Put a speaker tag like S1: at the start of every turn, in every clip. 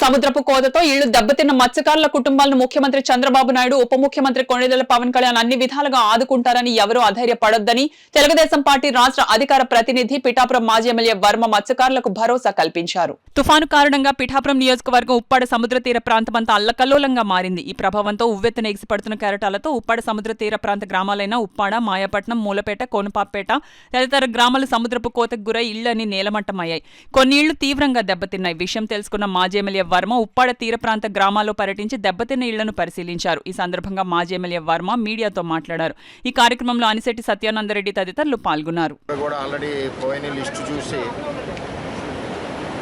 S1: సముద్రపు కోతతో ఇళ్లు దెబ్బతిన్న మత్స్యకారుల కుటుంబాలను ముఖ్యమంత్రి చంద్రబాబు నాయుడు ఉప ముఖ్యమంత్రి కొణిదెల పవన్ కళ్యాణ్ అన్ని విధాలుగా ఆదుకుంటారని ఎవరూ అధైర్యపడొద్దని తెలుగుదేశం పార్టీ రాష్ట్ర అధికార ప్రతినిధి పిఠాపురం మాజీ ఎమ్మెల్యే వర్మ మత్స్యకారులకు భరోసా కల్పించారు. తుఫాను కారణంగా పిఠాపురం నియోజకవర్గం ఉప్పాడ సముద్ర తీర ప్రాంతమంతా అల్లకల్లోలంగా మారింది. ఈ ప్రభావంతో ఉవ్వెత్తున ఎగిసిపడుతున్న కెరటాలతో ఉప్పాడ సముద్ర తీర ప్రాంత గ్రామాలైన ఉప్పాడ, మాయాపట్నం, మూలపేట, కోనపాపేట తదితర గ్రామాలు సముద్రపు కోతకు గురై ఇళ్లన్నీ నేలమట్టమయ్యాయి. కొన్ని ఇళ్లు తీవ్రంగా దెబ్బతిన్నాయి. విషయం తెలుసుకున్న మాజీ ఎమ్మెల్యే వర్మ ఉప్పాడ తీర ప్రాంత గ్రామాల్లో పర్యటించి దెబ్బతిన్న ఇళ్లను పరిశీలించారు. ఈ సందర్భంగా మాజీ ఎమ్మెల్యే వర్మ మీడియాతో మాట్లాడారు. ఈ కార్యక్రమంలో అనిశెట్టి సత్యానందరెడ్డి తదితరులు పాల్గొన్నారు.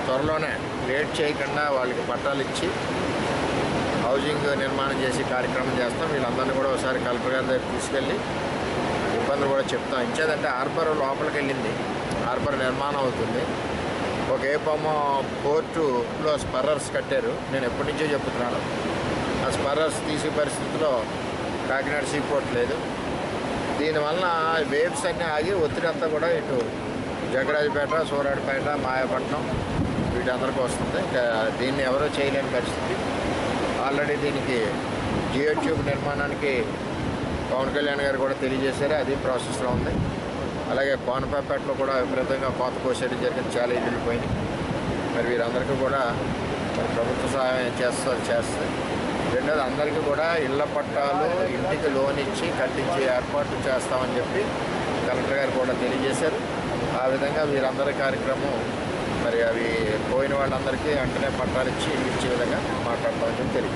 S2: త్వరలోనే లేట్ చేయకుండా వాళ్ళకి పట్టాలు ఇచ్చి హౌసింగ్ నిర్మాణం చేసి కార్యక్రమం చేస్తాం. వీళ్ళందరినీ కూడా ఒకసారి కలెక్టర్ గారి దగ్గర తీసుకెళ్ళి ఇబ్బందులు కూడా చెప్తాం. ఇచ్చేదంటే హార్బర్ లోపలికి వెళ్ళింది, హార్బర్ నిర్మాణం అవుతుంది. ఒక ఏపమో పోర్టులో స్పర్రర్స్ కట్టారు. నేను ఎప్పటి నుంచో చెప్తున్నాను, ఆ స్పర్రర్స్ తీసే పరిస్థితిలో కాకినాడ సీ పోర్ట్ లేదు. దీనివల్ల వేవ్స్ అన్నీ ఆగి ఒత్తిడి అంతా కూడా ఇటు జగరాజపేట, సూరాడిపేట, మాయాపట్నం వీటందరికీ వస్తుంది. దీన్ని ఎవరో చేయలేని పరిస్థితి. ఆల్రెడీ దీనికి జియో ట్యూబ్ నిర్మాణానికి పవన్ కళ్యాణ్ గారు కూడా తెలియజేశారు, అది ప్రాసెస్లో ఉంది. అలాగే కోనపాపేటలో కూడా విపరీతంగా కోత కోసేయడం జరిగింది, చాలా ఇల్లు పోయినాయి. మరి వీరందరికీ కూడా ప్రభుత్వ సహాయం చేస్తే రెండోది అందరికీ కూడా ఇళ్ల పట్టాలు, ఇంటికి లోన్ ఇచ్చి కట్టించి ఏర్పాటు చేస్తామని చెప్పి కలెక్టర్ గారు కూడా తెలియజేశారు. ఆ విధంగా వీరందరి కార్యక్రమం మరి అవి పోయిన వాళ్ళందరికీ వెంటనే పట్టాలు ఇచ్చి ఇచ్చే విధంగా మాట్లాడతామని చెప్పి తెలియదు.